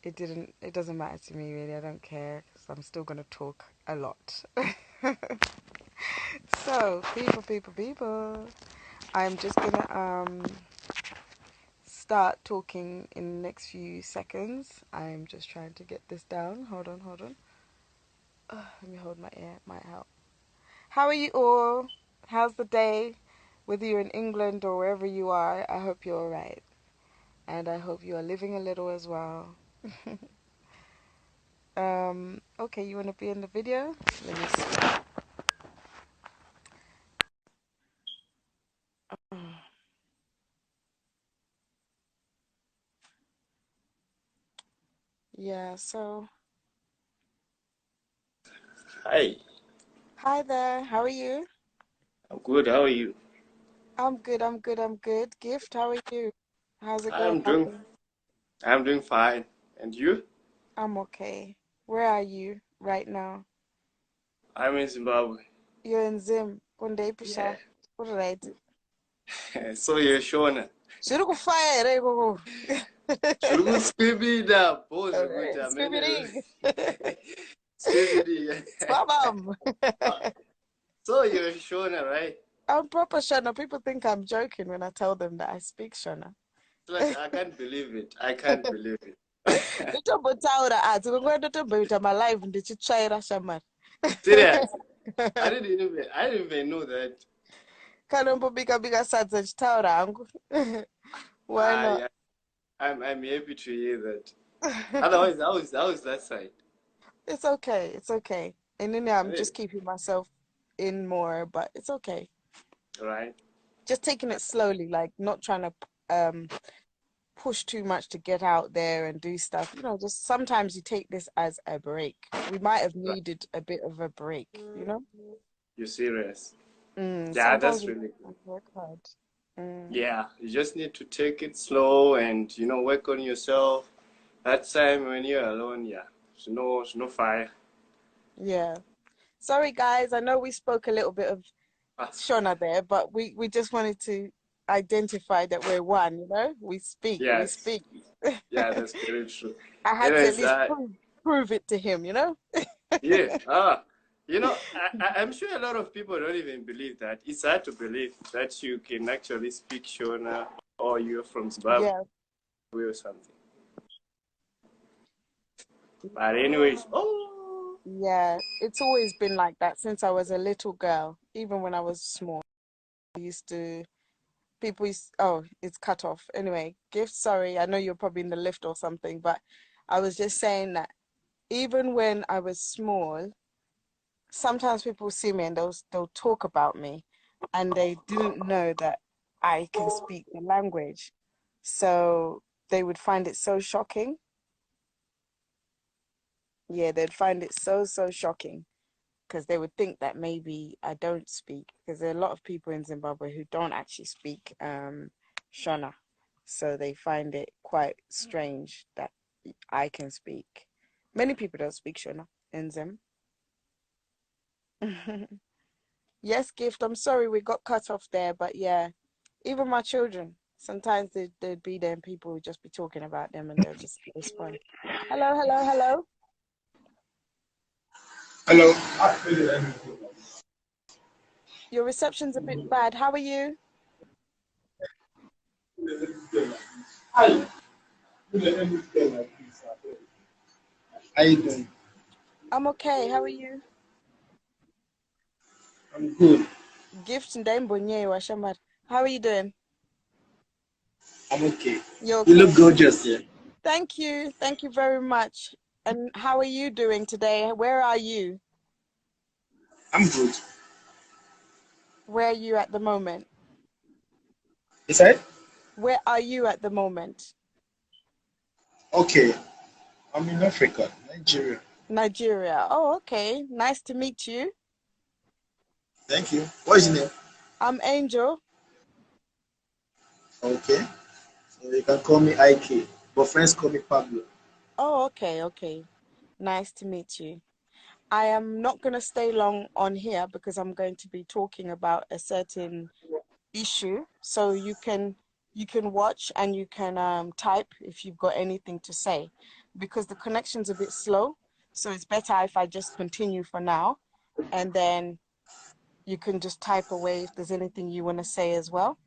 It doesn't matter to me really. I don't care because I'm still gonna talk a lot. So, people. I'm just gonna start talking in the next few seconds. I'm just trying to get this down. Hold on. Let me hold my ear. Might help. How are you all? How's the day? Whether you're in England or wherever you are, I hope you're alright. And I hope you are living a little as well. Okay, you want to be in the video? Let me see. Yeah, so Hi, hi there. How are you? I'm good. How are you? I'm good. Gift, how are you? How's it going? I'm doing I'm doing fine. And you? I'm okay. Where are you right now? I'm in Zimbabwe. You're in Zim. Kunde Yeah. pisha. Alright. So you're Shona. Zviri kufaya here ikoko. Zviri kusvibida bhozi kuti Alright, hamene Scooby-Doo. svibidi. Swabam. So you're Shona, right? I'm proper Shona. People think I'm joking when I tell them that I speak Shona. It's like I can't believe it. I can't believe it. Ndotombotaura tinongova ndotomboita malive ndichitsvaira shamari. Serious. I didn't even know that. Kanombobika sadza chitaura hangu. Why not? I I'm happy to hear that. Otherwise, how is that side? It's okay. It's okay. And then I'm Hey, just keeping myself in more, but it's okay. right? Just taking it slowly, like not trying to um push too much to get out there and do stuff. Just sometimes you take this as a break. We might have Right. needed a bit of a break, you know? You're serious. Yeah, Sometimes that's we really good. work hard. Mm, Yeah, you just need to take it slow and work on yourself. That time when you're alone, yeah, it's no fire. yeah. Sorry, guys. I know we spoke a little bit of Ah, Shona there, but we just wanted to identify that we're one, We speak, we yes, speak. yeah, that's very true. I had to at Anyways, least prove it to him. yeah, I'm sure a lot of people don't even believe that. It's hard to believe that you can actually speak Shona or you're from Zimbabwe Yeah. or something. But anyways, oh, Yeah. It's always been like that since I was a little girl, even when I was small. I used to people used oh, it's cut off. Anyway, gift, sorry, I know you're probably in the lift or something, but I was just saying that even when I was small, sometimes people see me and they'll talk about me and they didn't know that I can speak the language. So they would find it so shocking. Yeah, they'd find it so shocking because they would think that maybe I don't speak because there are a lot of people in Zimbabwe who don't actually speak Shona. So they find it quite strange that I can speak. Many people don't speak Shona in Zim. Yes, gift. I'm sorry we got cut off there, but yeah, even my children, sometimes they'd be there and people would just be talking about them and they'll just respond. Hello. Hello. Your reception's a bit bad. How are you? Hi. How you doing? I'm okay. How are you? I'm good. Gift and Mbonye Washamar. How are you doing? I'm okay. You You okay? look gorgeous, yeah. Thank you. Thank you very much. And how are you doing today? Where are you? I'm good. Where are you at the moment? You said? Where are you at the moment? Okay. I'm in Africa, Nigeria. Nigeria. Oh, okay. Nice to meet you. Thank you. What's your name? I'm Angel. Okay. So you can call me IK, but friends call me Pablo. Oh, okay. Nice to meet you. I am not going to stay long on here because I'm going to be talking about a certain issue. So you can watch and you can type if you've got anything to say. because the connection's a bit slow. So it's better if I just continue for now, and then you can just type away if there's anything you want to say as well.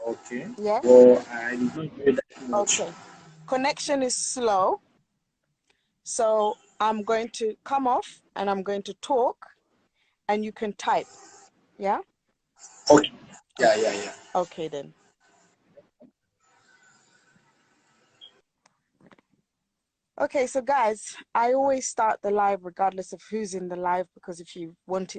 Okay. Yeah? Well, I did not hear that much. Okay. Connection is slow. So I'm going to come off and I'm going to talk and you can type. Yeah? Okay. Yeah. Okay then. Okay, so guys, I always start the live regardless of who's in the live, because if you want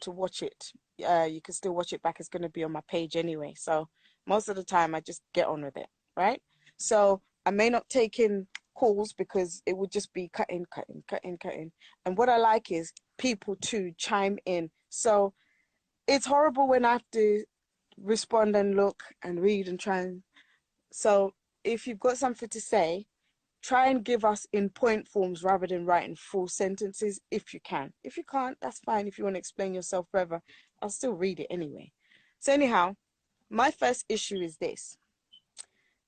to watch it, you can still watch it back. It's going to be on my page anyway. So most of the time I just get on with it, right? So I may not take in calls because it would just be cutting. And what I like is people to chime in. So it's horrible when I have to respond and look and read and try and, so if you've got something to say, try and give us in point forms rather than writing full sentences if you can. If you can't, that's fine. If you want to explain yourself further, I'll still read it anyway. So anyhow, my first issue is this.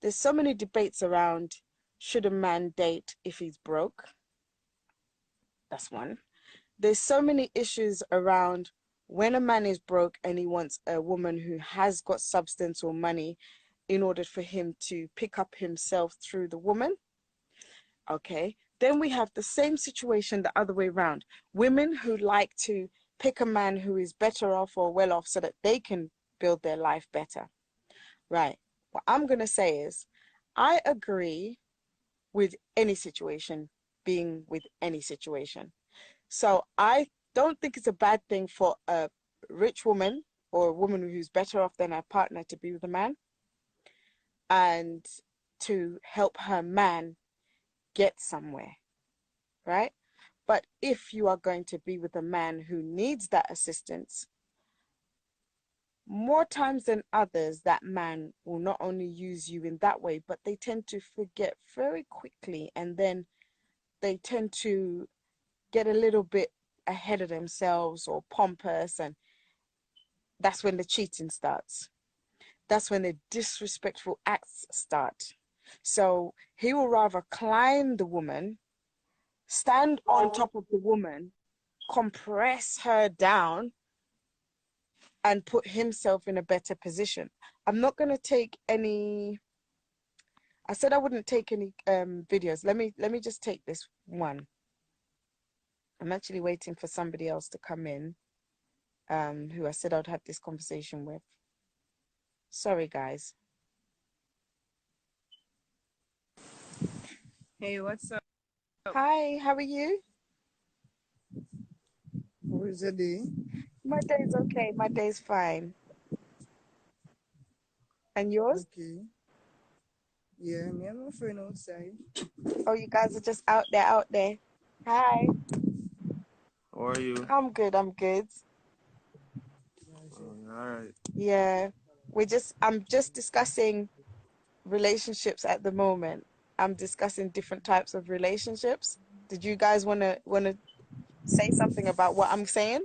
There's so many debates around, should a man date if he's broke? That's one. There's so many issues around when a man is broke and he wants a woman who has got substance or money in order for him to pick up himself through the woman. Okay, then we have the same situation the other way around. Women who like to pick a man who is better off or well off so that they can build their life better. Right. What I'm going to say is, I agree with any situation being with any situation. So I don't think it's a bad thing for a rich woman or a woman who's better off than her partner to be with a man and to help her man get somewhere, right? But if you are going to be with a man who needs that assistance, more times than others, that man will not only use you in that way, but they tend to forget very quickly, and then they tend to get a little bit ahead of themselves or pompous, and that's when the cheating starts. That's when the disrespectful acts start. So he will rather climb the woman, stand on top of the woman, compress her down, and put himself in a better position. I'm not going to take any, I said I wouldn't take any videos. Let me just take this one. I'm actually waiting for somebody else to come in, who I said I'd have this conversation with. Sorry, guys. Hey, what's up? Hi, how are you? How is your day? My day's okay. My day's fine. And yours? Okay. Yeah, me and my friend outside. Oh, you guys are just out there. Hi. How are you? I'm good. I'm good. All right. Yeah. I'm just discussing relationships at the moment. I'm discussing different types of relationships. Did you guys wanna say something about what I'm saying?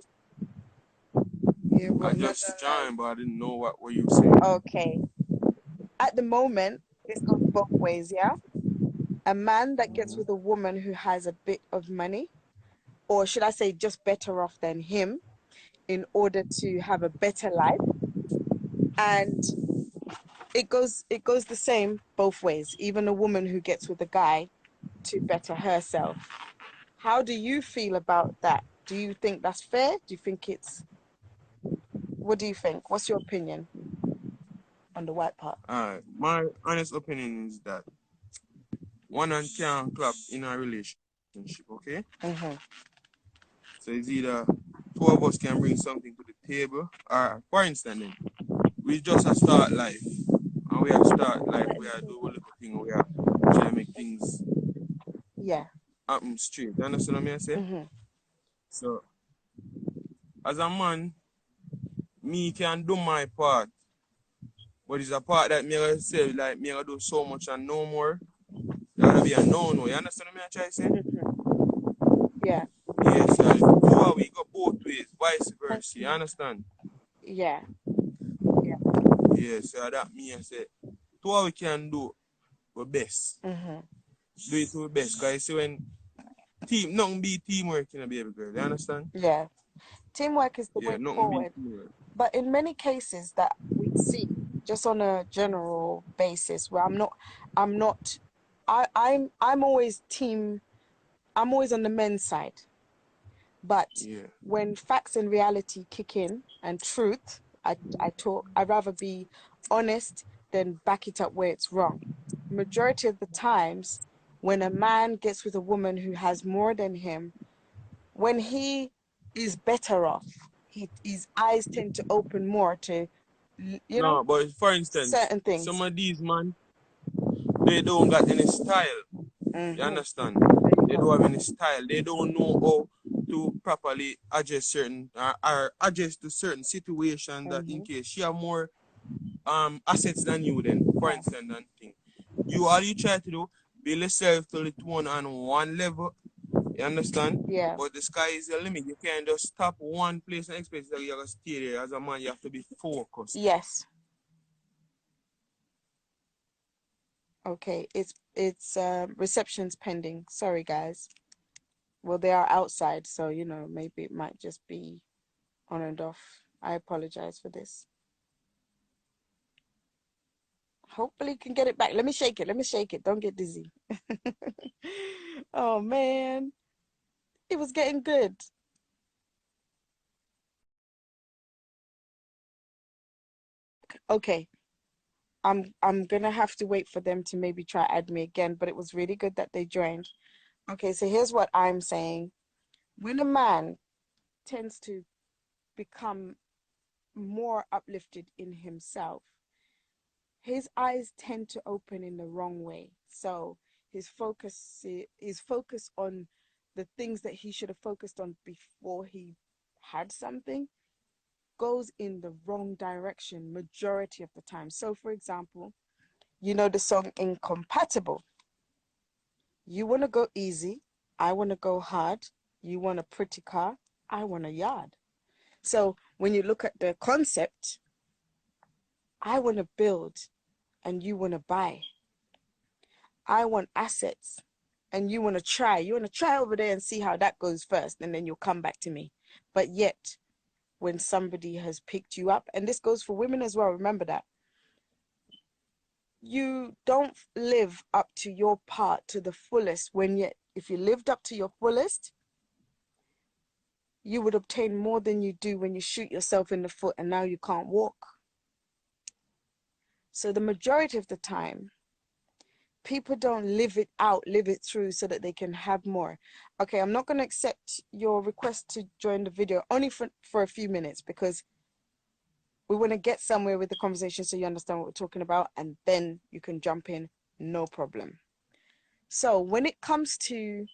Yeah, I but not just online. joined, but I didn't know what were you saying. Okay. At the moment, this goes both ways, yeah? A man that gets with a woman who has a bit of money, or should I say just better off than him, in order to have a better life. And it goes the same both ways. Even a woman who gets with a guy to better herself. How do you feel about that? Do you think that's fair? Do you think what do you think? What's your opinion on the white part? My honest opinion is that one hand can't clap in a relationship, okay? Mm-hmm. So it's either two of us can bring something to the table, or for instance, then, we just a start life. And we have start life, we are do a little thing, we are try to make things Yeah. happen straight. You understand what I say? Mm-hmm. So as a man, me can do my part. But it's a part that me gonna say, like me gonna do so much and no more. That would be a no-no. You understand what I try to say? Mm-hmm. Yeah. Yes, so we go both ways, vice versa. You understand? Yeah. Yeah. Yes, so that me I say do what we can do our best. Mm-hmm. Do it to our best. Because you see when nothing be teamwork in a baby girl. You understand? Yeah. Teamwork is the Yeah, way nothing be forward. teamwork. But in many cases that we see, just on a general basis, where I'm always I'm always on the men's side. But Yeah. when facts and reality kick in and truth, I'd rather be honest than back it up where it's wrong. Majority of the times, when a man gets with a woman who has more than him, when he is better off, his eyes tend to open more to, No, but for instance, certain some things. of these man, they don't got any style. You Mm-hmm. understand? There you They go. don't have any style. They don't know how to properly adjust certain or adjust to certain situation that in Mm-hmm. case she have more assets than you then, for Yes. instance, and thing. All you try to do, build yourself till it on one level. You understand? Yeah. But the sky is the limit. You can't just stop one place and expect that you're gonna stay there. As a man, you have to be focused. Yes. Okay. It's reception's pending. Sorry, guys. Well, they are outside, so maybe it might just be on and off. I apologize for this. Hopefully, you can get it back. Let me shake it. Let me shake it. Don't get dizzy. Oh man, it was getting good. Okay, I'm gonna have to wait for them to maybe try add me again, but it was really good that they joined. Okay, so here's what I'm saying. When a man tends to become more uplifted in himself, his eyes tend to open in the wrong way. So his focus on the things that he should have focused on before he had something goes in the wrong direction majority of the time. So for example, the song Incompatible. You want to go easy, I want to go hard. You want a pretty car, I want a yard. So when you look at the concept, I want to build and you want to buy. I want assets and you want to try. You want to try over there and see how that goes first, and then you'll come back to me. But yet, when somebody has picked you up, and this goes for women as well, remember that. You don't live up to your part to the fullest, when yet, if you lived up to your fullest, you would obtain more than you do when you shoot yourself in the foot and now you can't walk. So the majority of the time, people don't live it out, live it through so that they can have more. Okay, I'm not going to accept your request to join the video only for a few minutes, because we want to get somewhere with the conversation so you understand what we're talking about, and then you can jump in, no problem. So when it comes to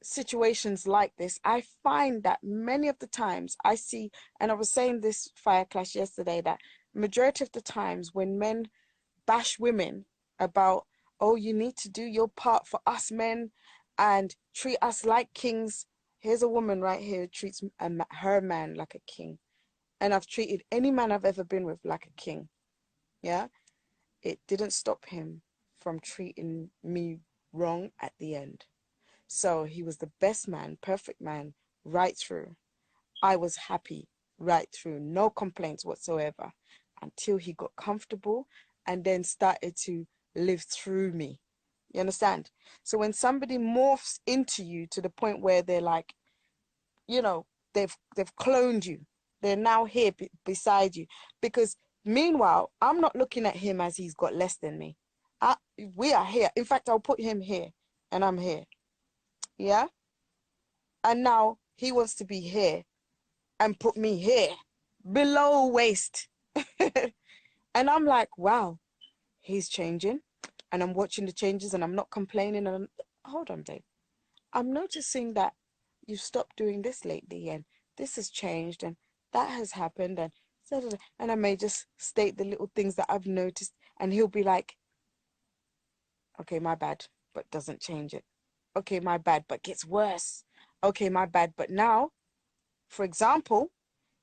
situations like this, I find that many of the times I see, and I was saying this Fire Clash yesterday, that majority of the times when men bash women about, oh, you need to do your part for us men and treat us like kings. Here's a woman right here who treats her man like a king. And I've treated any man I've ever been with like a king. Yeah. It didn't stop him from treating me wrong at the end. So he was the best man, perfect man, right through. I was happy right through, no complaints whatsoever, until he got comfortable and then started to live through me. You understand? So when somebody morphs into you to the point where they're like, they've cloned you. They're now here beside you. Because meanwhile, I'm not looking at him as he's got less than me. We are here. In fact, I'll put him here and I'm here. Yeah? And now he wants to be here and put me here, below waist. And I'm like, wow, he's changing. And I'm watching the changes and I'm not complaining. And hold on, babe. I'm noticing that you've stopped doing this lately, and this has changed, and that has happened, and I may just state the little things that I've noticed, and he'll be like, okay, my bad, but doesn't change it. Okay, my bad, but gets worse. Okay, my bad, but now, for example,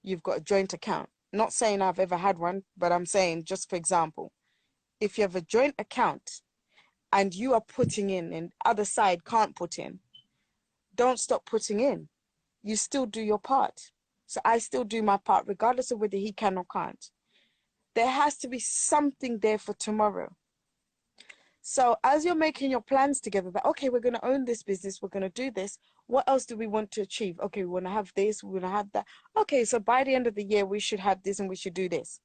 you've got a joint account. Not saying I've ever had one, but I'm saying just for example, if you have a joint account and you are putting in and other side can't put in, don't stop putting in. You still do your part. So I still do my part, regardless of whether he can or can't. There has to be something there for tomorrow. So as you're making your plans together, that, okay, we're going to own this business, we're going to do this. What else do we want to achieve? Okay, we want to have this, we want to have that. Okay, so by the end of the year, we should have this and we should do this.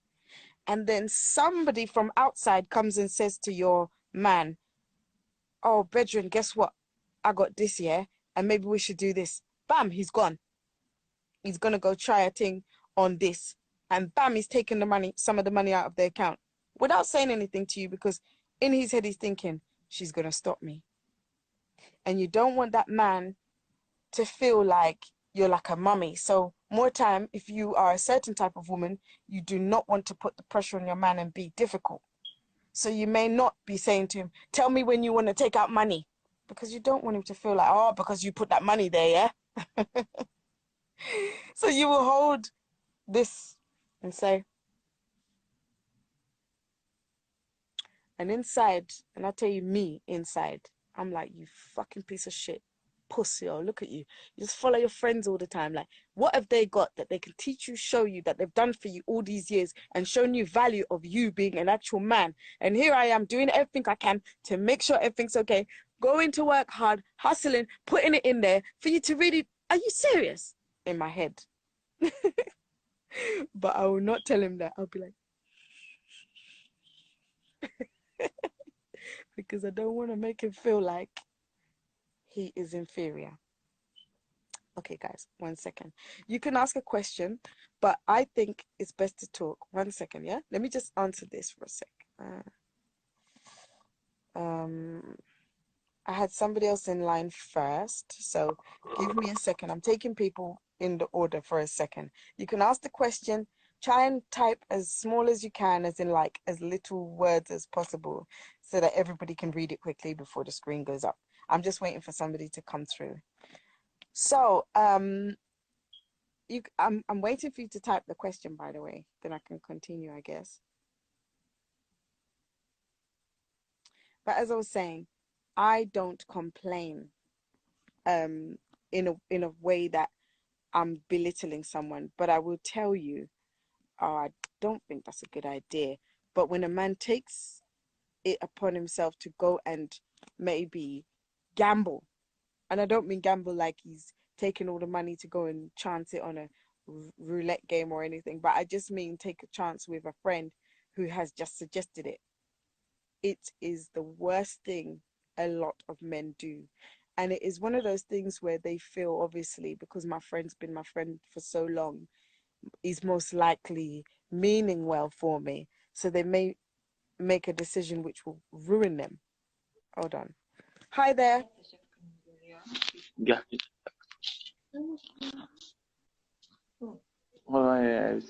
And then somebody from outside comes and says to your man, oh, Bedrin, guess what? I got this, yeah, and maybe we should do this. Bam, he's gone. He's going to go try a thing on this. And bam, he's taking the money, some of the money out of their account without saying anything to you, because in his head, he's thinking, she's going to stop me. And you don't want that man to feel like you're like a mummy. So more time, if you are a certain type of woman, you do not want to put the pressure on your man and be difficult. So you may not be saying to him, tell me when you want to take out money, because you don't want him to feel like, oh, because you put that money there, yeah? So you will hold this and say, and inside, and I tell you, me inside, I'm like, you fucking piece of shit, pussy, or look at you. You just follow your friends all the time. Like, what have they got that they can teach you, show you, that they've done for you all these years and shown you value of you being an actual man? And here I am doing everything I can to make sure everything's okay, going to work hard, hustling, putting it in there for you to really, are you serious? In my head. But I will not tell him that. I'll be like, because I don't want to make him feel like he is inferior. Okay, guys, 1 second. You can ask a question, but I think it's best to talk. 1 second, yeah? Let me just answer this for a sec. I had somebody else in line first, so give me a second. I'm taking people in the order for a second. You can ask the question, try and type as small as you can, as in like as little words as possible, so that everybody can read it quickly before the screen goes up. I'm just waiting for somebody to come through. So, I'm waiting for you to type the question, by the way, then I can continue, I guess. But as I was saying, I don't complain in a way that I'm belittling someone, but I will tell you, I don't think that's a good idea. But when a man takes it upon himself to go and maybe gamble, and I don't mean gamble like he's taking all the money to go and chance it on a roulette game or anything, but I just mean take a chance with a friend who has just suggested it. It is the worst thing a lot of men do. And it is one of those things where they feel, obviously, because my friend's been my friend for so long, is most likely meaning well for me. So they may make a decision which will ruin them. Hold on. Hi there. Gel.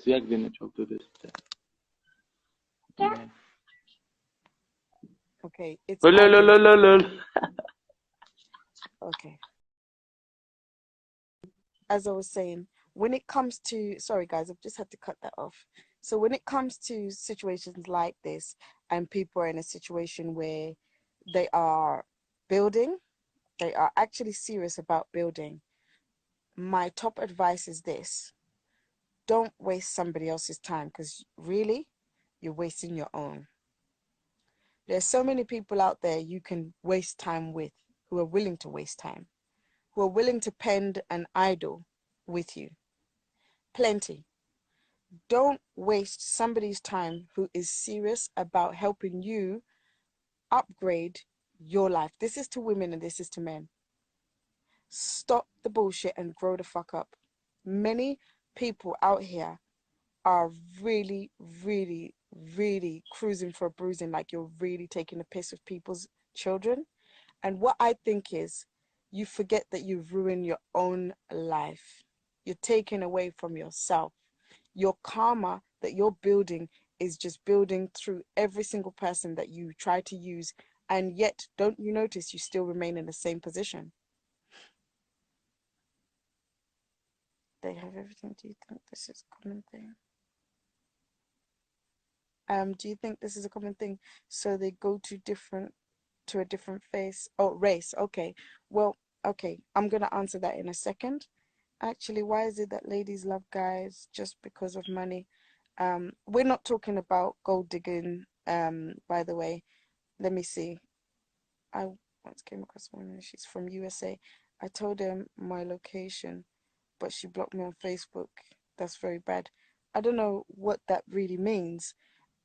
Jak wiemy, çok da Okay, it's okay. As I was saying, when it comes to, sorry guys, I've just had to cut that off. So when it comes to situations like this, and people are in a situation where they are building, they are actually serious about building, my top advice is this: don't waste somebody else's time, because really, you're wasting your own. There's so many people out there you can waste time with, who are willing to waste time, who are willing to pend and idle with you. Plenty. Don't waste somebody's time who is serious about helping you upgrade your life. This is to women and this is to men. Stop the bullshit and grow the fuck up. Many people out here are really, really, really cruising for a bruising, like you're really taking the piss of people's children. And what I think is, you forget that you've ruined your own life. You're taking away from yourself. Your karma that you're building is just building through every single person that you try to use. And yet, don't you notice you still remain in the same position? They have everything. Do you think this is a common thing? Do you think this is a common thing? So they go to a different race. Okay. Well, okay. I'm gonna answer that in a second. Actually, why is it that ladies love guys just because of money? We're not talking about gold digging, by the way. Let me see. I once came across one, she's from USA. I told her my location, but she blocked me on Facebook. That's very bad. I don't know what that really means.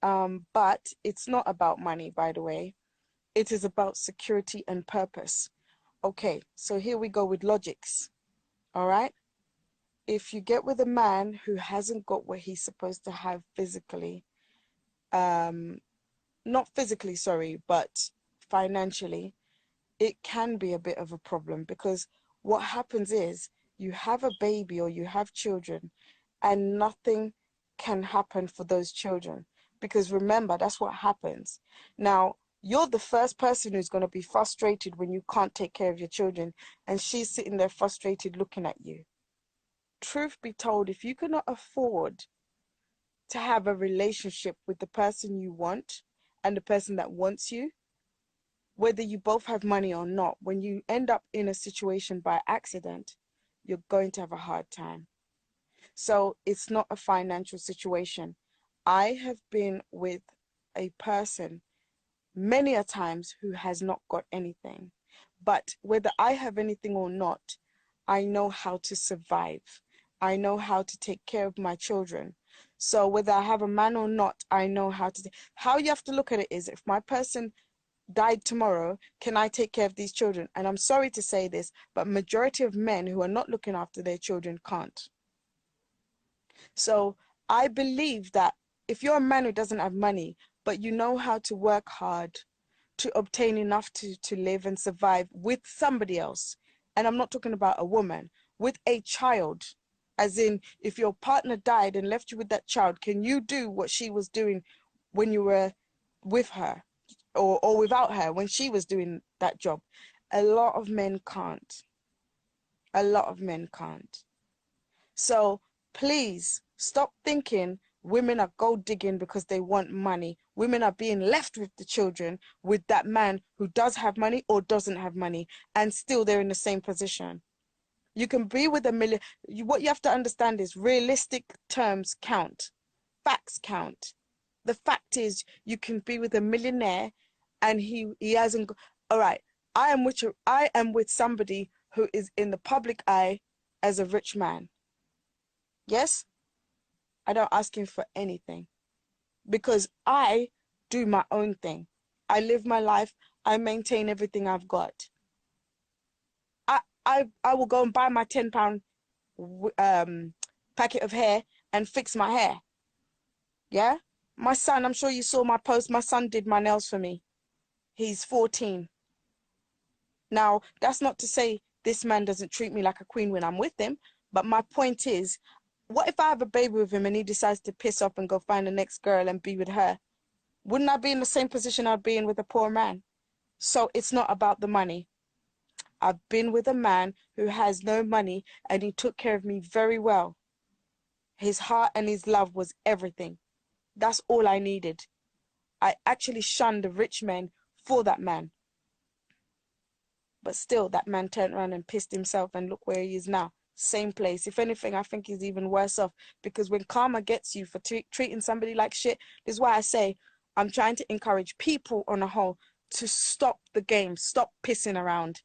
But it's not about money, by the way. It is about security and purpose. Okay, so here we go with logics. All right? If you get with a man who hasn't got what he's supposed to have physically, not physically, sorry, but financially, it can be a bit of a problem, because what happens is you have a baby or you have children and nothing can happen for those children, because remember, that's what happens. Now, you're the first person who's going to be frustrated when you can't take care of your children, and she's sitting there frustrated looking at you. Truth be told, if you cannot afford to have a relationship with the person you want and the person that wants you, whether you both have money or not, when you end up in a situation by accident, you're going to have a hard time. So it's not a financial situation. I have been with a person many a times who has not got anything. But whether I have anything or not, I know how to survive. I know how to take care of my children. So whether I have a man or not, I know how to. How you have to look at it is, if my person died tomorrow, can I take care of these children? And I'm sorry to say this, but majority of men who are not looking after their children can't. So I believe that if you're a man who doesn't have money, but you know how to work hard to obtain enough to live and survive with somebody else, and I'm not talking about a woman, with a child, as in, if your partner died and left you with that child, can you do what she was doing when you were with her, or without her when she was doing that job? A lot of men can't. A lot of men can't. So please stop thinking women are gold digging because they want money. Women are being left with the children with that man who does have money or doesn't have money, and still they're in the same position. You can be with a million. What you have to understand is realistic terms count. Facts count. The fact is, you can be with a millionaire and he hasn't. All right, I am with somebody who is in the public eye as a rich man. Yes, I don't ask him for anything, because I do my own thing. I live my life. I maintain everything I've got. I will go and buy my £10 packet of hair and fix my hair. Yeah, my son, I'm sure you saw my post. My son did my nails for me. He's 14. Now, that's not to say this man doesn't treat me like a queen when I'm with him, but my point is, what if I have a baby with him and he decides to piss off and go find the next girl and be with her? Wouldn't I be in the same position I'd be in with a poor man? So it's not about the money. I've been with a man who has no money and he took care of me very well. His heart and his love was everything. That's all I needed. I actually shunned the rich men for that man. But still, that man turned around and pissed himself, and look where he is now. Same place. If anything, I think he's even worse off, because when karma gets you for treating somebody like shit, this is why I say I'm trying to encourage people on a whole to stop the game, stop pissing around.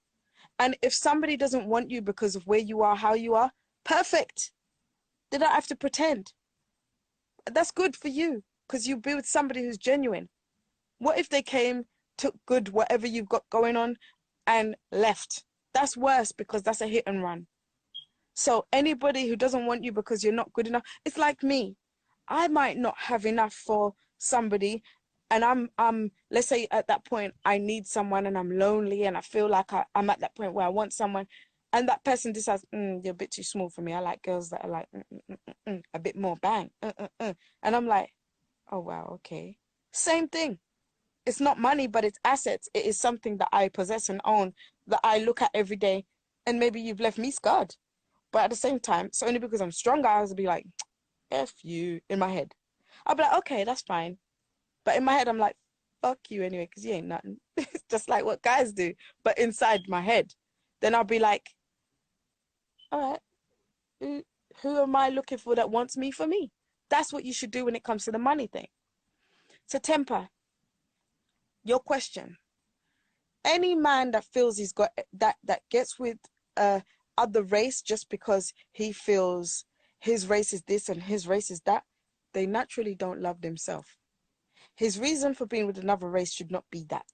And if somebody doesn't want you because of where you are, how you are, perfect. They don't have to pretend. That's good for you, because you'll be with somebody who's genuine. What if they came, took good whatever you've got going on, and left? That's worse, because that's a hit and run. So anybody who doesn't want you because you're not good enough, it's like me. I might not have enough for somebody, and I'm let's say at that point I need someone and I'm lonely and I feel like I'm at that point where I want someone, and that person decides, you're a bit too small for me. I like girls that are like a bit more bang. And I'm like, oh wow, okay. Same thing. It's not money, but it's assets. It is something that I possess and own, that I look at every day, and maybe you've left me scarred. But at the same time, it's only because I'm stronger, I was be like, F you, in my head. I'll be like, okay, that's fine. But in my head, I'm like, fuck you anyway, because you ain't nothing. It's just like what guys do. But inside my head, then I'll be like, all right, who am I looking for that wants me for me? That's what you should do when it comes to the money thing. So Temper, your question. Any man that feels he's got that gets with other race just because he feels his race is this and his race is that, they naturally don't love themselves. His reason for being with another race should not be that.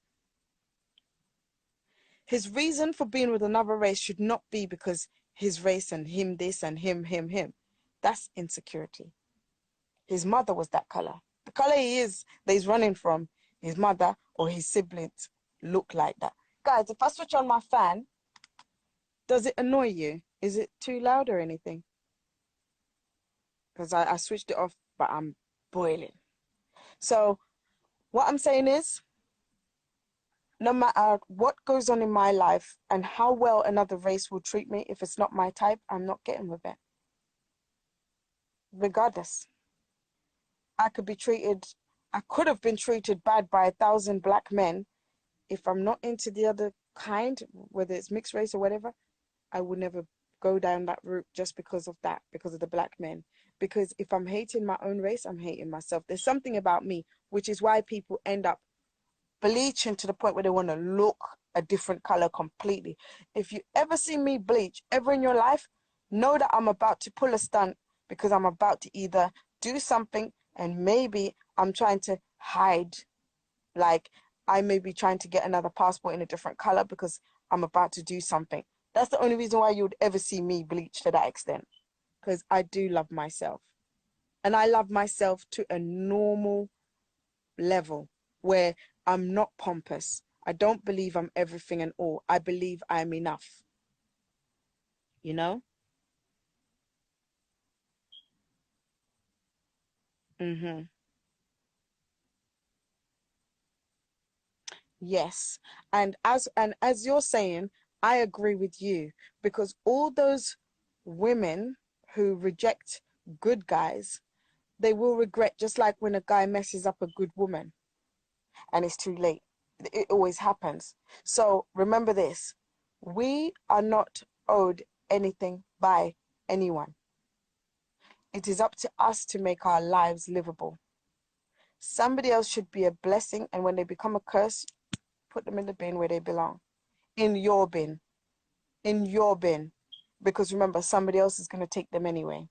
His reason for being with another race should not be because his race and him this and him. That's insecurity. His mother was that color. The color he is that he's running from, his mother or his siblings look like that. Guys, if I switch on my fan, does it annoy you? Is it too loud or anything? Because I switched it off, but I'm boiling. So what I'm saying is, no matter what goes on in my life and how well another race will treat me, if it's not my type, I'm not getting with it. Regardless. I could have been treated bad by 1,000 black men. If I'm not into the other kind, whether it's mixed race or whatever, I would never go down that route just because of that, because of the black men. Because if I'm hating my own race, I'm hating myself. There's something about me, which is why people end up bleaching to the point where they want to look a different color completely. If you ever see me bleach ever in your life, know that I'm about to pull a stunt, because I'm about to either do something and maybe I'm trying to hide, like I may be trying to get another passport in a different color because I'm about to do something. That's the only reason why you would ever see me bleach to that extent, because I do love myself. And I love myself to a normal level where I'm not pompous. I don't believe I'm everything and all. I believe I'm enough. You know? Mm-hmm. Yes. And as you're saying, I agree with you, because all those women who reject good guys, they will regret, just like when a guy messes up a good woman and it's too late. It always happens. So remember this, we are not owed anything by anyone. It is up to us to make our lives livable. Somebody else should be a blessing, and when they become a curse, put them in the bin where they belong. In your bin. In your bin. Because remember, somebody else is going to take them anyway.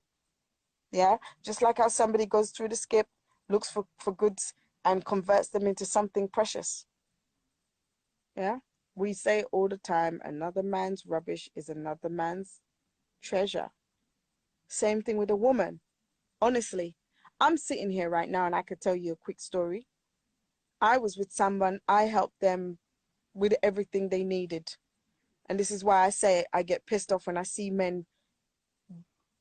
Yeah? Just like how somebody goes through the skip, looks for goods, and converts them into something precious. Yeah? We say all the time, another man's rubbish is another man's treasure. Same thing with a woman. Honestly, I'm sitting here right now and I could tell you a quick story. I was with someone, I helped them with everything they needed. And this is why I say I get pissed off when I see men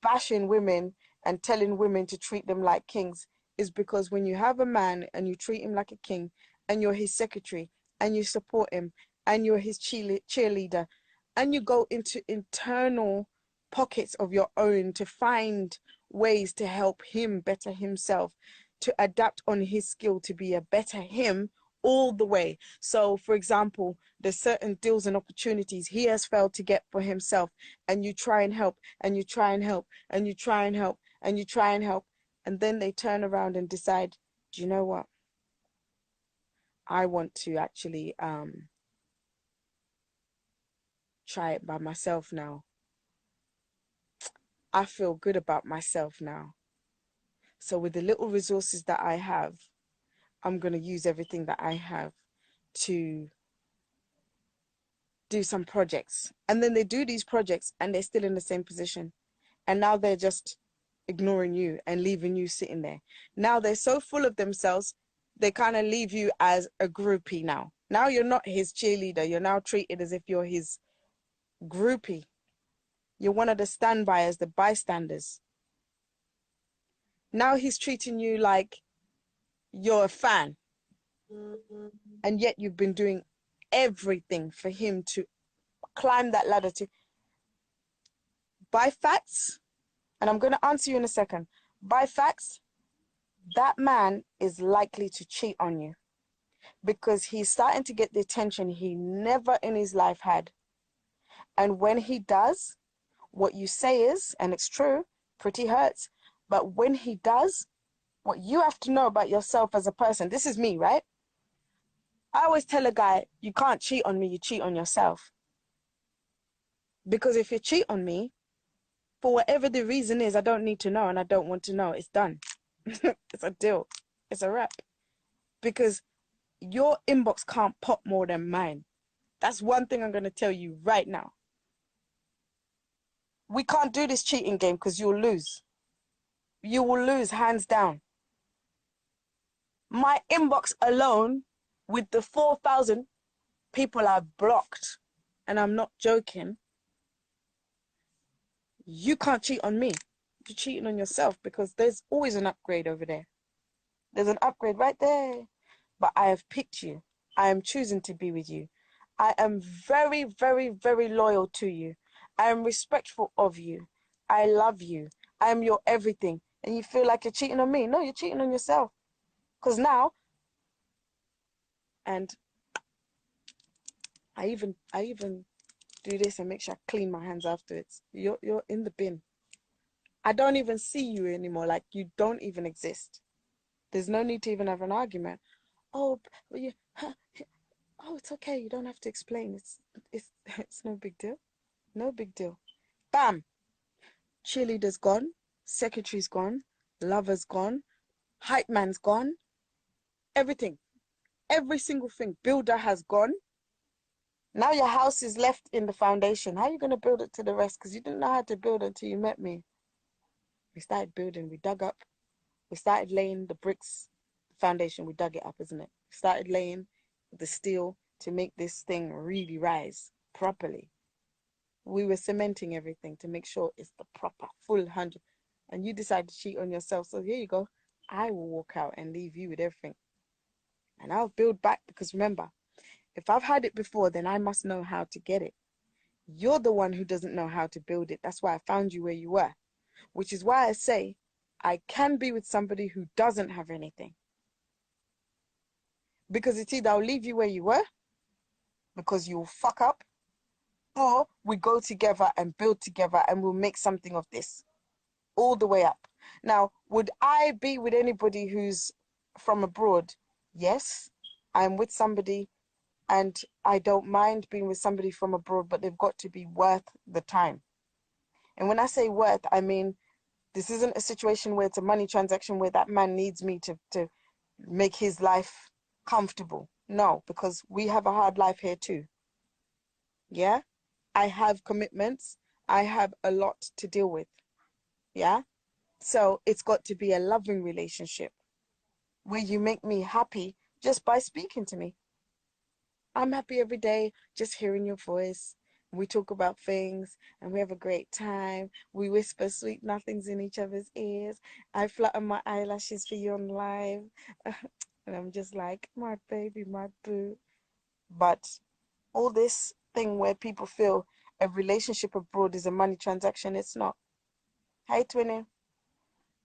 bashing women and telling women to treat them like kings, is because when you have a man and you treat him like a king and you're his secretary and you support him and you're his cheerleader and you go into internal pockets of your own to find ways to help him better himself, to adapt on his skill to be a better him all the way. So for example, there's certain deals and opportunities he has failed to get for himself, and you try and help and you try and help and you try and help and you try and help, and then they turn around and decide, do you know what, I want to actually try it by myself now. I feel good about myself now. So with the little resources that I have, I'm going to use everything that I have to do some projects. And then they do these projects and they're still in the same position. And now they're just ignoring you and leaving you sitting there. Now they're so full of themselves, they kind of leave you as a groupie now. Now you're not his cheerleader. You're now treated as if you're his groupie. You're one of the standbyers, the bystanders. Now he's treating you like you're a fan. And yet you've been doing everything for him to climb that ladder to. By facts, and I'm going to answer you in a second. By facts, that man is likely to cheat on you because he's starting to get the attention he never in his life had. And when he does, what you say is, and it's true, pretty hurts, but when he does, what you have to know about yourself as a person, this is me, right? I always tell a guy, you can't cheat on me, you cheat on yourself. Because if you cheat on me, for whatever the reason is, I don't need to know and I don't want to know. It's done. It's a deal. It's a wrap. Because your inbox can't pop more than mine. That's one thing I'm going to tell you right now. We can't do this cheating game because you'll lose. You will lose hands down. My inbox alone with the 4,000 people I've blocked, and I'm not joking, you can't cheat on me. You're cheating on yourself because there's always an upgrade over there. There's an upgrade right there. But I have picked you. I am choosing to be with you. I am very, very, very loyal to you. I am respectful of you. I love you. I am your everything. And you feel like you're cheating on me. No, you're cheating on yourself. Because now, and I even do this and make sure I clean my hands afterwards. You're in the bin. I don't even see you anymore. Like you don't even exist. There's no need to even have an argument. Oh, oh, it's okay. You don't have to explain. It's no big deal. No big deal. Bam. Cheerleader's gone. Secretary's gone. Lover's gone. Hype man's gone. Everything. Every single thing. Builder has gone. Now your house is left in the foundation. How are you going to build it to the rest? Because you didn't know how to build until you met me. We started building. We dug up. We started laying the bricks. The foundation, we dug it up, isn't it? We started laying the steel to make this thing really rise properly. We were cementing everything to make sure it's the proper full 100. And you decided to cheat on yourself. So here you go. I will walk out and leave you with everything. And I'll build back because remember, if I've had it before, then I must know how to get it. You're the one who doesn't know how to build it. That's why I found you where you were. Which is why I say I can be with somebody who doesn't have anything. Because it's either I'll leave you where you were, because you'll fuck up, or we go together and build together and we'll make something of this. All the way up. Now, would I be with anybody who's from abroad? Yes. I'm with somebody and I don't mind being with somebody from abroad, but they've got to be worth the time. And when I say worth, I mean, this isn't a situation where it's a money transaction where that man needs me to make his life comfortable. No, because we have a hard life here too. Yeah? I have commitments. I have a lot to deal with. Yeah? So it's got to be a loving relationship where you make me happy just by speaking to me. I'm happy every day just hearing your voice. We talk about things and we have a great time. We whisper sweet nothings in each other's ears. I flutter my eyelashes for you on live. And I'm just like, my baby, my boo. But all this thing where people feel a relationship abroad is a money transaction, it's not. Hey, Twinny.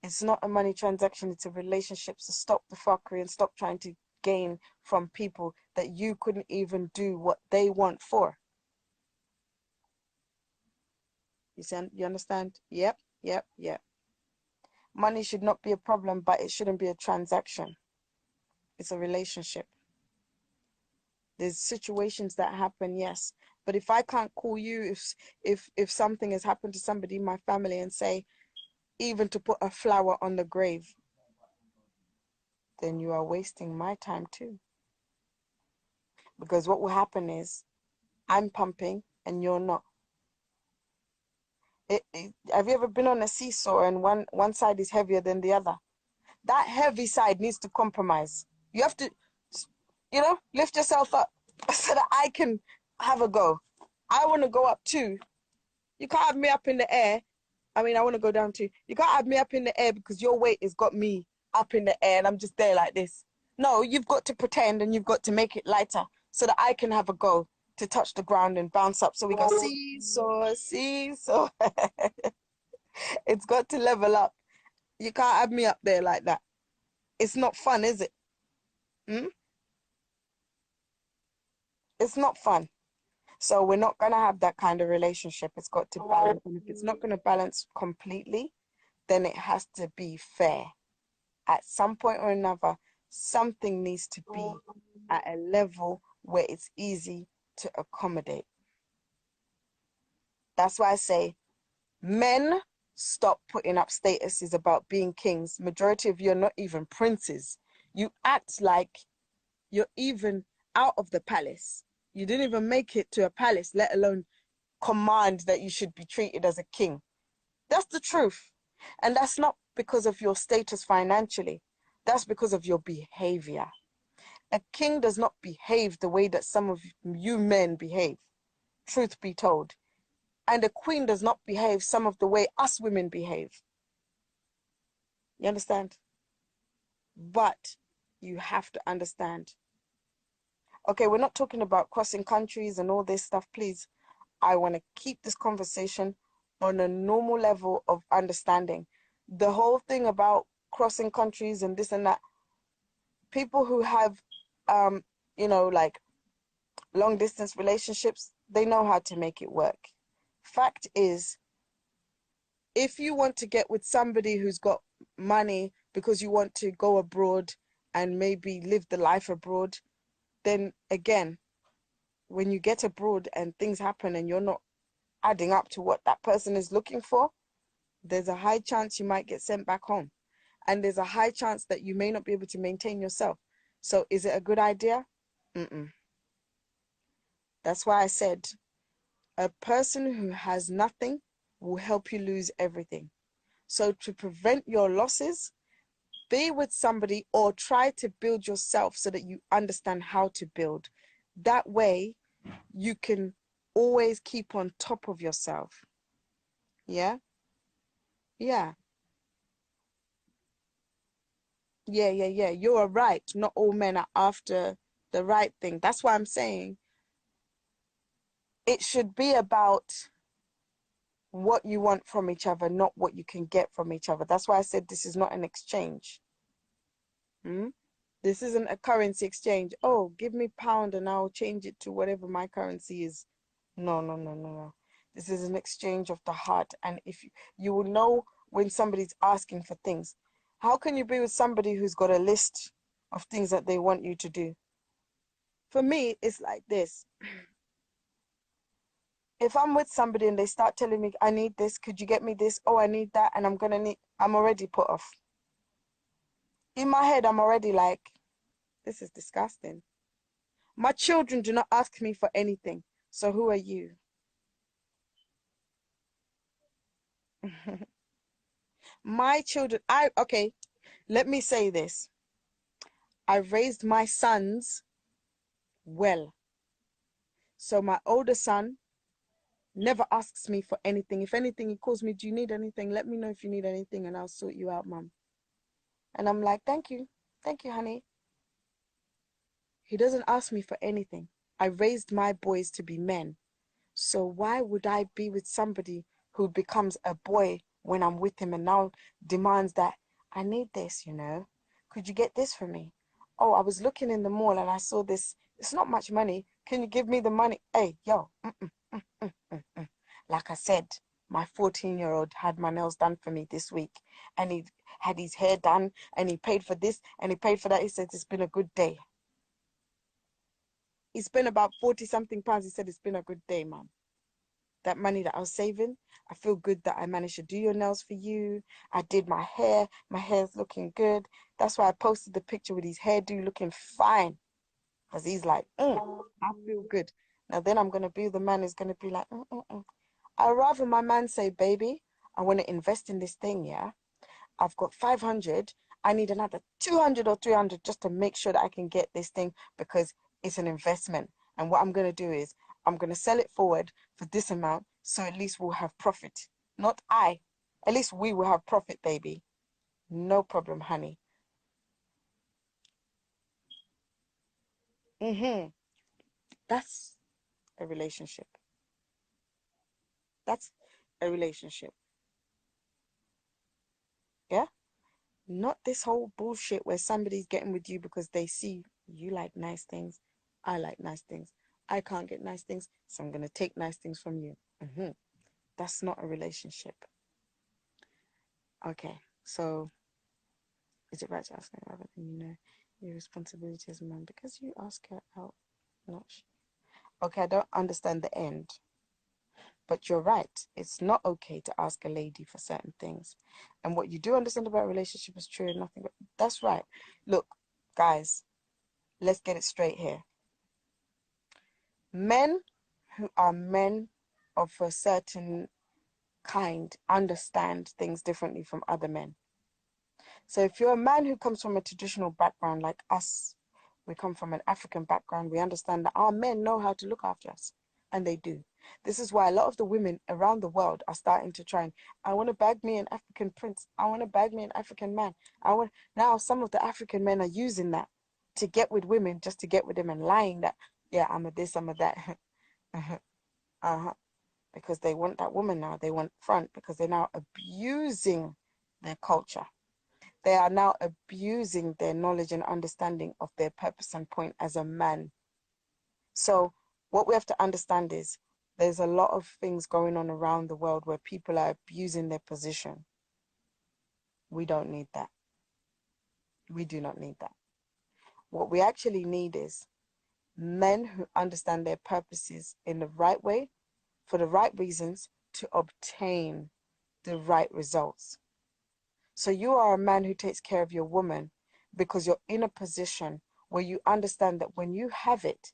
It's not a money transaction, it's a relationship. So stop the fuckery and stop trying to gain from people that you couldn't even do what they want for. You understand? Yep. Money should not be a problem, but it shouldn't be a transaction. It's a relationship. There's situations that happen, yes. But if I can't call you if something has happened to somebody in my family and say, even to put a flower on the grave, then you are wasting my time too. Because what will happen is I'm pumping and you're not. Have you ever been on a seesaw and one side is heavier than the other? That heavy side needs to compromise. You have to, lift yourself up so that I can have a go. I want to go up too. You can't have me up in the air. I want to go down too. You can't have me up in the air because your weight has got me up in the air and I'm just there like this. No, you've got to pretend and you've got to make it lighter so that I can have a go to touch the ground and bounce up. So we go seesaw. It's got to level up. You can't have me up there like that. It's not fun, is it? Hmm? It's not fun. So we're not going to have that kind of relationship. It's got to balance. And if it's not going to balance completely, then it has to be fair. At some point or another, something needs to be at a level where it's easy to accommodate. That's why I say, men, stop putting up statuses about being kings. Majority of you are not even princes. You act like you're even out of the palace. You didn't even make it to a palace, let alone command that you should be treated as a king. That's the truth. And that's not because of your status financially. That's because of your behavior. A king does not behave the way that some of you men behave, truth be told. And a queen does not behave some of the way us women behave. You understand? But you have to understand. Okay, we're not talking about crossing countries and all this stuff, please. I want to keep this conversation on a normal level of understanding. The whole thing about crossing countries and this and that, people who have, like long distance relationships, they know how to make it work. Fact is, if you want to get with somebody who's got money because you want to go abroad and maybe live the life abroad, then again, when you get abroad and things happen and you're not adding up to what that person is looking for, there's a high chance you might get sent back home. And there's a high chance that you may not be able to maintain yourself. So is it a good idea? Mm-mm. That's why I said, a person who has nothing will help you lose everything. So to prevent your losses, be with somebody or try to build yourself so that you understand how to build. That way, you can always keep on top of yourself. Yeah? Yeah. Yeah. You are right. Not all men are after the right thing. That's why I'm saying it should be about what you want from each other, not what you can get from each other. That's why I said this is not an exchange. Hmm? This isn't a currency exchange. Oh, give me pound and I'll change it to whatever my currency is. No. This is an exchange of the heart. And if you will know when somebody's asking for things. How can you be with somebody who's got a list of things that they want you to do? For me, it's like this. If I'm with somebody and they start telling me, I need this, could you get me this? Oh, I need that. And I'm already put off. In my head, I'm already like, this is disgusting. My children do not ask me for anything. So who are you? My children, okay, let me say this. I raised my sons well. So my older son never asks me for anything. If anything, he calls me, do you need anything? Let me know if you need anything and I'll sort you out, mom. And I'm like, thank you. Thank you, honey. He doesn't ask me for anything. I raised my boys to be men. So why would I be with somebody who becomes a boy when I'm with him and now demands that I need this, Could you get this for me? Oh, I was looking in the mall and I saw this. It's not much money. Can you give me the money? Hey, yo. Like I said, my 14-year-old had my nails done for me this week and he had his hair done and he paid for this and he paid for that. He said, it's been a good day. He spent about 40 something pounds. He said, it's been a good day, mom. That money that I was saving, I feel good that I managed to do your nails for you. I did my hair. My hair's looking good. That's why I posted the picture with his hairdo looking fine. Because he's like, I feel good. Now then I'm going to be the man who's going to be like, I'd rather my man say, baby, I want to invest in this thing, yeah? I've got 500. I need another 200 or 300 just to make sure that I can get this thing because it's an investment. And what I'm going to do is I'm going to sell it forward for this amount so at least we'll have profit. Not I. At least we will have profit, baby. No problem, honey. That's a relationship. That's a relationship. Yeah? Not this whole bullshit where somebody's getting with you because they see you like nice things. I like nice things. I can't get nice things, so I'm going to take nice things from you. That's not a relationship. Okay, so is it right to ask her rather than you know your responsibility as a man? Because you ask her out, not she. Okay, I don't understand the end. But you're right. It's not okay to ask a lady for certain things. And what you do understand about a relationship is true and nothing but that's right. Look, guys, let's get it straight here. Men who are men of a certain kind understand things differently from other men. So if you're a man who comes from a traditional background like us, we come from an African background, we understand that our men know how to look after us. And they do. This is why a lot of the women around the world are starting to try and, I want to bag me an African prince. I want to bag me an African man. Now some of the African men are using that to get with women, just to get with them and lying that, yeah, I'm a this, I'm a that. Because they want that woman now. They want front because they're now abusing their culture. They are now abusing their knowledge and understanding of their purpose and point as a man. So what we have to understand is there's a lot of things going on around the world where people are abusing their position. We don't need that. We do not need that. What we actually need is men who understand their purposes in the right way, for the right reasons, to obtain the right results. So you are a man who takes care of your woman because you're in a position where you understand that when you have it,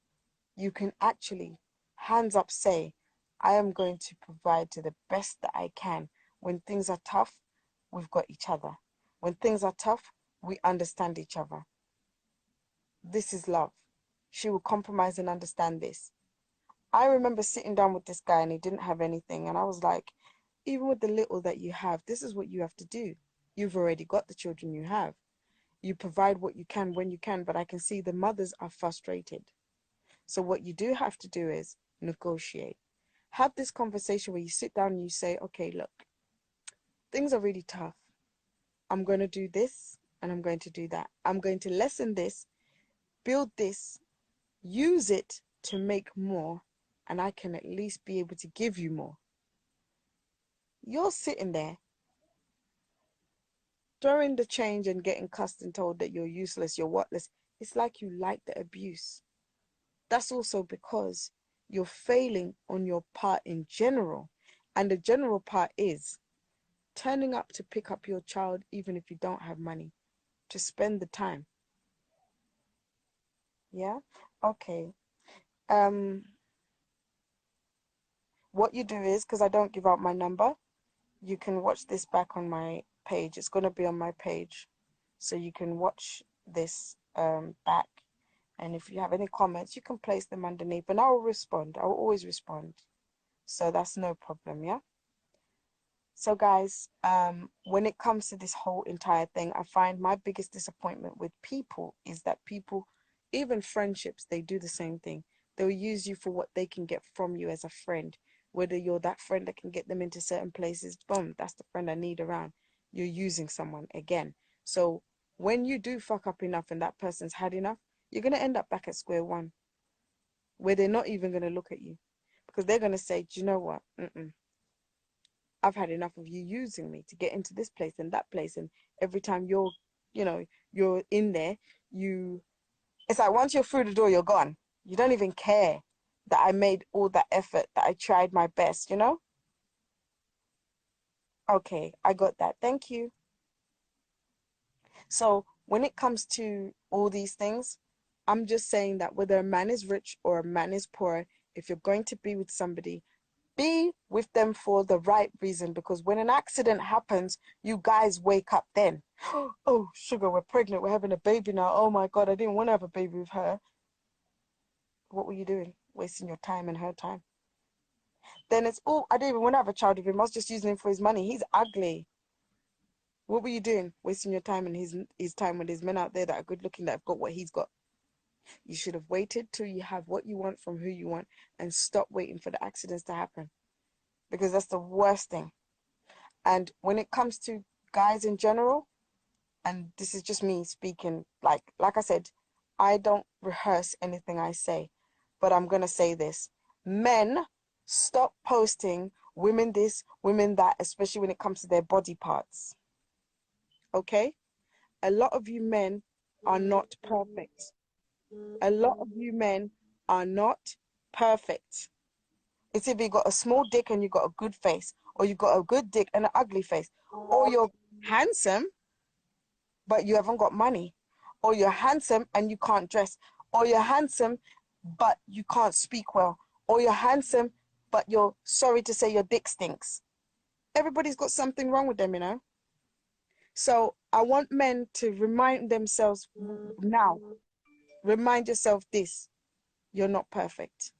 you can actually, hands up, say, I am going to provide to the best that I can. When things are tough, we've got each other. When things are tough, we understand each other. This is love. She will compromise and understand this. I remember sitting down with this guy and he didn't have anything. And I was like, even with the little that you have, this is what you have to do. You've already got the children you have. You provide what you can when you can, but I can see the mothers are frustrated. So what you do have to do is negotiate. Have this conversation where you sit down and you say, okay, look, things are really tough. I'm going to do this and I'm going to do that. I'm going to lessen this, build this, use it to make more, and I can at least be able to give you more. You're sitting there throwing the change and getting cussed and told that you're useless, you're worthless. It's like you like the abuse. That's also because you're failing on your part in general. And the general part is turning up to pick up your child even if you don't have money, to spend the time. Yeah? Okay. What you do is, because I don't give out my number, you can watch this back on my page. It's going to be on my page. So you can watch this back. And if you have any comments, you can place them underneath and I will respond. I will always respond. So that's no problem, yeah? So guys, when it comes to this whole entire thing, I find my biggest disappointment with people is that people, even friendships, they do the same thing. They'll use you for what they can get from you as a friend. Whether you're that friend that can get them into certain places, boom, that's the friend I need around. You're using someone again. So when you do fuck up enough and that person's had enough, you're going to end up back at square one, where they're not even going to look at you. Because they're going to say, do you know what? I've had enough of you using me to get into this place and that place. And every time you're in there, it's like once you're through the door, you're gone. You don't even care that I made all that effort, that I tried my best, you know? Okay, I got that. Thank you. So when it comes to all these things, I'm just saying that whether a man is rich or a man is poor, if you're going to be with somebody, be with them for the right reason, because when an accident happens, you guys wake up then. Oh, sugar, we're pregnant. We're having a baby now. Oh my God, I didn't want to have a baby with her. What were you doing? Wasting your time and her time. Then it's, oh, I didn't even want to have a child with him. I was just using him for his money. He's ugly. What were you doing? Wasting your time and his time when there's men out there that are good looking, that have got what he's got. You should have waited till you have what you want from who you want and stop waiting for the accidents to happen, because that's the worst thing. And when it comes to guys in general, and this is just me speaking, like I said, I don't rehearse anything I say, but I'm gonna say this. Men, stop posting women this, women that, especially when it comes to their body parts. Okay? A lot of you men are not perfect. A lot of you men are not perfect. It's either you got a small dick and you got a good face, or you got a good dick and an ugly face, or you're handsome but you haven't got money, or you're handsome and you can't dress, or you're handsome but you can't speak well, or you're handsome but you're sorry to say your dick stinks. Everybody's got something wrong with them, you know. So I want men to remind themselves now. Remind yourself this: you're not perfect.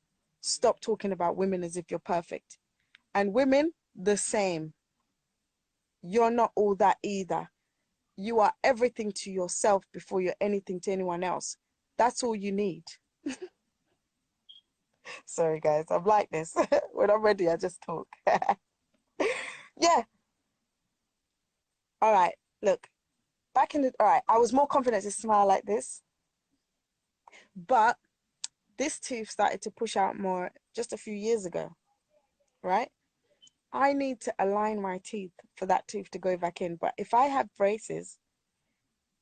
Stop talking about women as if you're perfect. And women, the same. You're not all that either. You are everything to yourself before you're anything to anyone else. That's all you need. Sorry, guys, I'm like this. When I'm ready, I just talk. Yeah. All right. Look, all right, I was more confident to smile like this, but this tooth started to push out more just a few years ago, right? I need to align my teeth for that tooth to go back in. But if I have braces,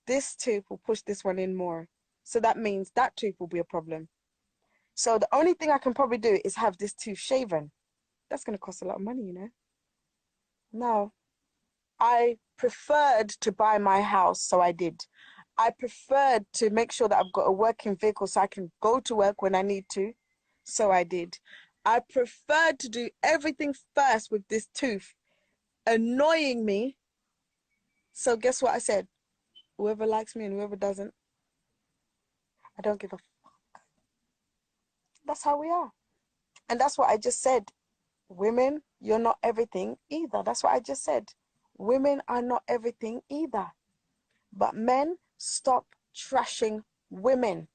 this tooth will push this one in more. So that means that tooth will be a problem. So the only thing I can probably do is have this tooth shaven. That's going to cost a lot of money, you know. No, I preferred to buy my house, so I did. I preferred to make sure that I've got a working vehicle so I can go to work when I need to, so I did. I preferred to do everything first with this tooth annoying me. So guess what I said? Whoever likes me and whoever doesn't, I don't give a fuck. That's how we are. And that's what I just said. Women, you're not everything either. That's what I just said. Women are not everything either. But men, stop trashing women.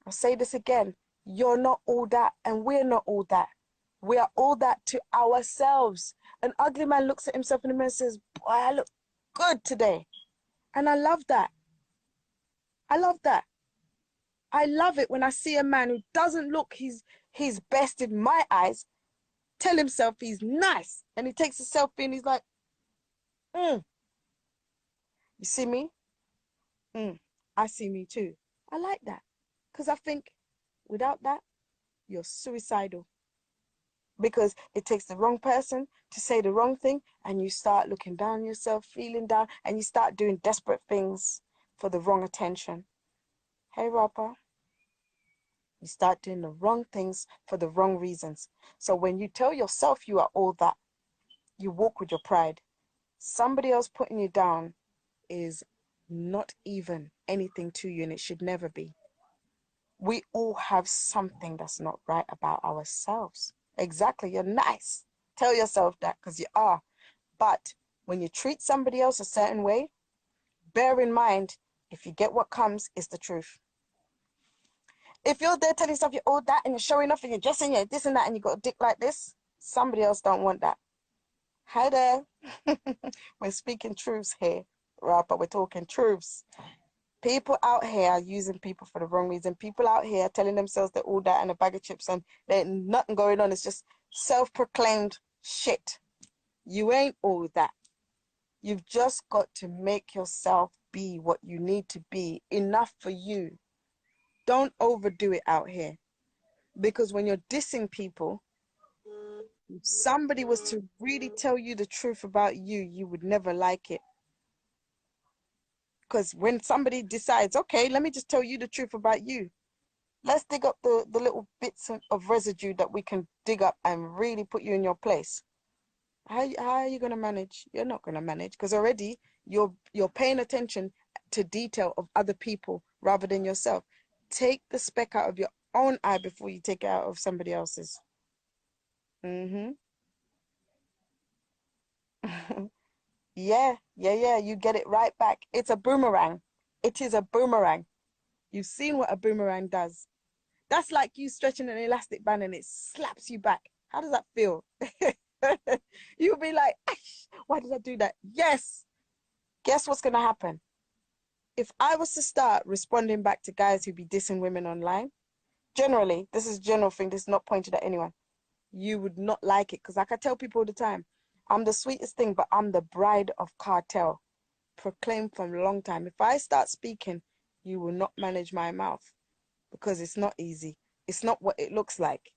I'll say this again. You're not all that and we're not all that. We are all that to ourselves. An ugly man looks at himself in the mirror and says, boy, I look good today. And I love that. I love that. I love it when I see a man who doesn't look his best in my eyes, tell himself he's nice. And he takes a selfie and he's like, you see me? I see me too. I like that. Because I think without that, you're suicidal. Because it takes the wrong person to say the wrong thing and you start looking down on yourself, feeling down, and you start doing desperate things for the wrong attention. Hey, rapper. You start doing the wrong things for the wrong reasons. So when you tell yourself you are all that, you walk with your pride. Somebody else putting you down is not even anything to you, and it should never be. We all have something that's not right about ourselves. Exactly, you're nice. Tell yourself that because you are. But when you treat somebody else a certain way, bear in mind, if you get what comes, it's the truth. If you're there telling yourself you're all that and you're showing off and you're dressing, you're this and that, and you got a dick like this, somebody else don't want that. Hi there. We're speaking truths here, right? But we're talking truths. People out here are using people for the wrong reason. People out here telling themselves they're all that and a bag of chips and there's nothing going on. It's just self-proclaimed shit. You ain't all that. You've just got to make yourself be what you need to be. Enough for you. Don't overdo it out here. Because when you're dissing people, if somebody was to really tell you the truth about you, you would never like it. Because when somebody decides, okay, let me just tell you the truth about you. Let's dig up the little bits of residue that we can dig up and really put you in your place. How are you going to manage? You're not going to manage because already you're paying attention to detail of other people rather than yourself. Take the speck out of your own eye before you take it out of somebody else's. Yeah, you get it right back. It's a boomerang. It is a boomerang. You've seen what a boomerang does. That's like you stretching an elastic band and it slaps you back. How does that feel? You'll be like, why did I do that? Yes, guess what's gonna happen? If I was to start responding back to guys who be dissing women online, generally, this is a general thing, this is not pointed at anyone, you would not like it. Because like I tell people all the time, I'm the sweetest thing, but I'm the bride of cartel. Proclaimed from a long time. If I start speaking, you will not manage my mouth, because it's not easy. It's not what it looks like.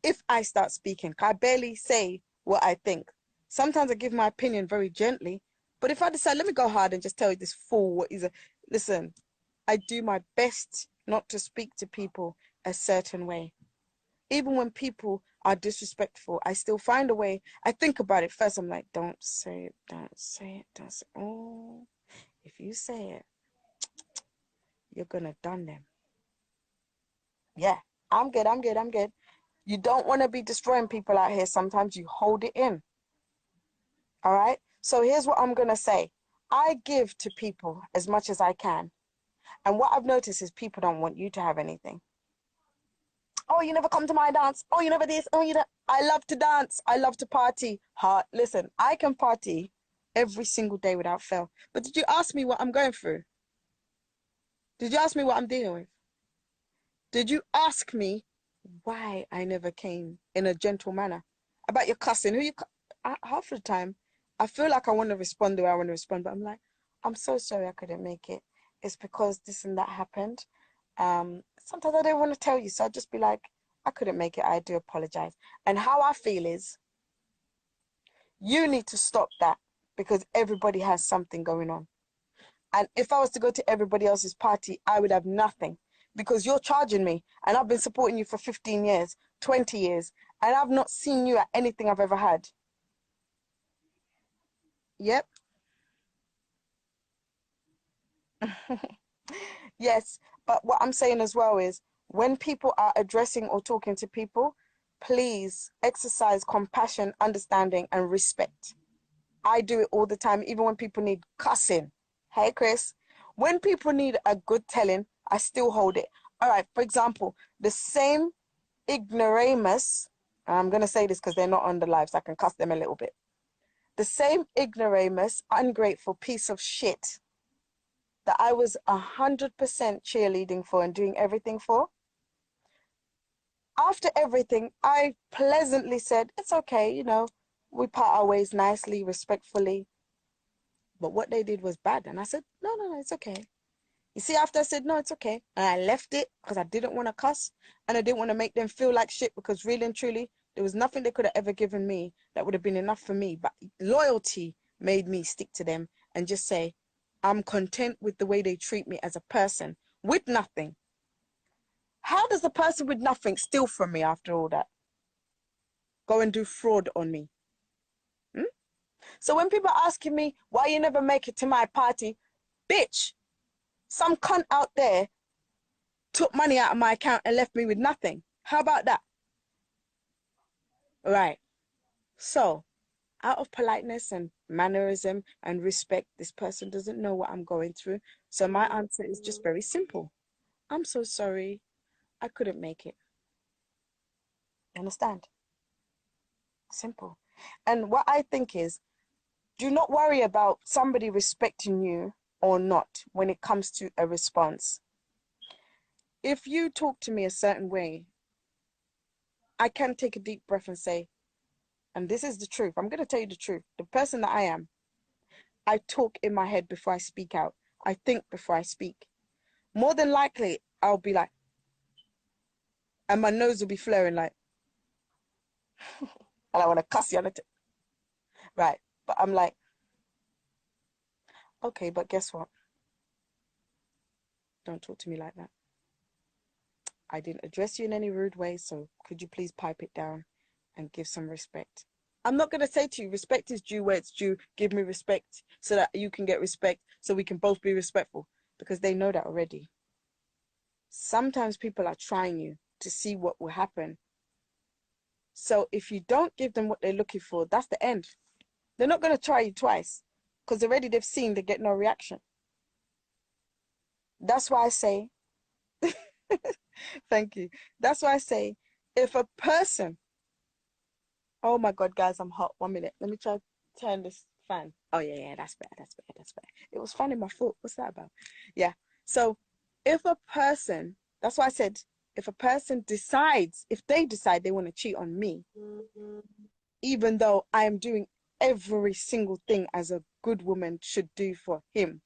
If I start speaking, I barely say what I think. Sometimes I give my opinion very gently, but if I decide, let me go hard and just tell you this fool what is a, listen, I do my best not to speak to people a certain way. Even when people are disrespectful, I still find a way. I think about it first. I'm like, don't say it, don't say it, don't say it. Oh, if you say it, you're gonna done them. Yeah, I'm good, I'm good, I'm good. You don't want to be destroying people out here. Sometimes you hold it in. All right? So here's what I'm gonna say. I give to people as much as I can. And what I've noticed is people don't want you to have anything. Oh, you never come to my dance. Oh, you never this. Oh, you don't. I love to dance. I love to party. Listen, I can party every single day without fail. But did you ask me what I'm going through? Did you ask me what I'm dealing with? Did you ask me why I never came in a gentle manner? About your cussing. Half of the time, I feel like I want to respond the way I want to respond, but I'm like, I'm so sorry I couldn't make it. It's because this and that happened. Sometimes I don't want to tell you, so I'll just be like, I couldn't make it. I do apologize. And how I feel is, you need to stop that, because everybody has something going on. And if I was to go to everybody else's party, I would have nothing, because you're charging me, and I've been supporting you for 15 years, 20 years, and I've not seen you at anything I've ever had. Yep. Yes, but what I'm saying as well is, when people are addressing or talking to people, please exercise compassion, understanding, and respect. I do it all the time, even when people need cussing. Hey, Chris. When people need a good telling, I still hold it. All right, for example, the same ignoramus, and I'm going to say this because they're not on the live, so I can cuss them a little bit. The same ignoramus, ungrateful piece of shit that I was 100% cheerleading for and doing everything for, after everything, I pleasantly said, it's okay, you know, we part our ways nicely, respectfully. But what they did was bad. And I said, no, no, no, it's okay. You see, after I said, no, it's okay. And I left it because I didn't want to cuss. And I didn't want to make them feel like shit, because really and truly, there was nothing they could have ever given me that would have been enough for me. But loyalty made me stick to them and just say, I'm content with the way they treat me as a person with nothing. How does the person with nothing steal from me after all that? Go and do fraud on me. So when people are asking me why you never make it to my party, bitch, some cunt out there took money out of my account and left me with nothing. How about that? Right. So, out of politeness and mannerism and respect, this person doesn't know what I'm going through. So my answer is just very simple. I'm so sorry. I couldn't make it. Understand? Simple. And what I think is, do not worry about somebody respecting you or not when it comes to a response. If you talk to me a certain way, I can take a deep breath and say, and this is the truth, I'm going to tell you the truth. The person that I am, I talk in my head before I speak out. I think before I speak. More than likely, I'll be like, and my nose will be flaring like, and I want to cuss you on it. Right. But I'm like, okay, but guess what? Don't talk to me like that. I didn't address you in any rude way, so could you please pipe it down and give some respect? I'm not going to say to you, respect is due where it's due. Give me respect so that you can get respect, so we can both be respectful, because they know that already. Sometimes people are trying you to see what will happen. So if you don't give them what they're looking for, that's the end. They're not going to try you twice, because already they've seen they get no reaction. That's why I say, thank you. That's why I say, if a person, oh my God, guys, I'm hot. 1 minute. Let me try to turn this Fan. Oh yeah, that's better. That's better. That's better. It was fan in my foot. What's that about? Yeah. So if a person, that's why I said, if a person decides, if they decide they want to cheat on me, even though I am doing every single thing as a good woman should do for him,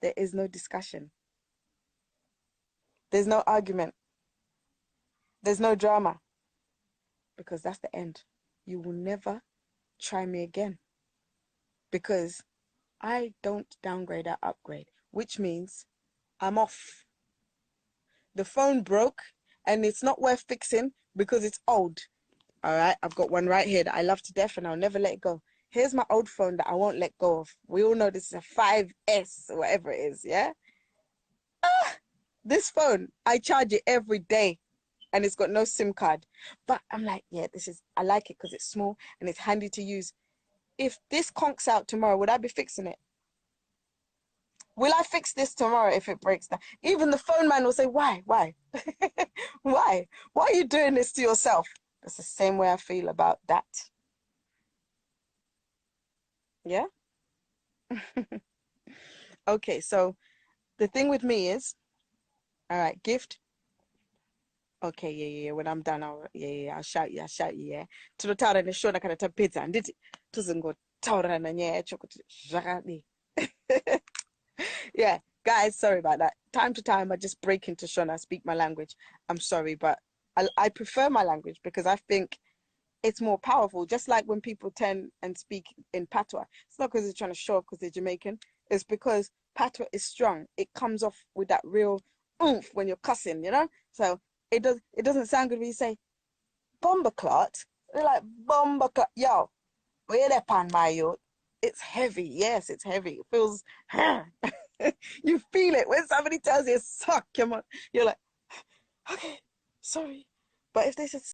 there is no discussion. There's no argument. There's no drama. Because that's the end. You will never try me again. Because I don't downgrade, I upgrade. Which means I'm off. The phone broke and it's not worth fixing because it's old. All right, I've got one right here that I love to death and I'll never let it go. Here's my old phone that I won't let go of. We all know this is a 5S or whatever it is, yeah? This phone, I charge it every day and it's got no SIM card. But I'm like, yeah, I like it because it's small and it's handy to use. If this conks out tomorrow, would I be fixing it? Will I fix this tomorrow if it breaks down? Even the phone man will say, why? Why? Why? Why are you doing this to yourself? That's the same way I feel about that. Yeah? Okay, so the thing with me is, all right, gift. Okay, yeah. When I'm done, I'll shout you, yeah. To the town and the show, I kind of pizza and did it. Doesn't go town and yeah, chocolate. Yeah, guys, sorry about that. Time to time, I just break into Shona, speak my language. I'm sorry, but I prefer my language because I think it's more powerful. Just like when people tend and speak in patois, it's not because they're trying to show up because they're Jamaican. It's because patois is strong. It comes off with that real oomph when you're cussing, you know. So it doesn't sound good when you say bomber clot. They're like bomber clot. Yo, where that pan my yo? It's heavy. Yes, it's heavy. It feels. You feel it when somebody tells you suck. You're like, okay, sorry. But if they said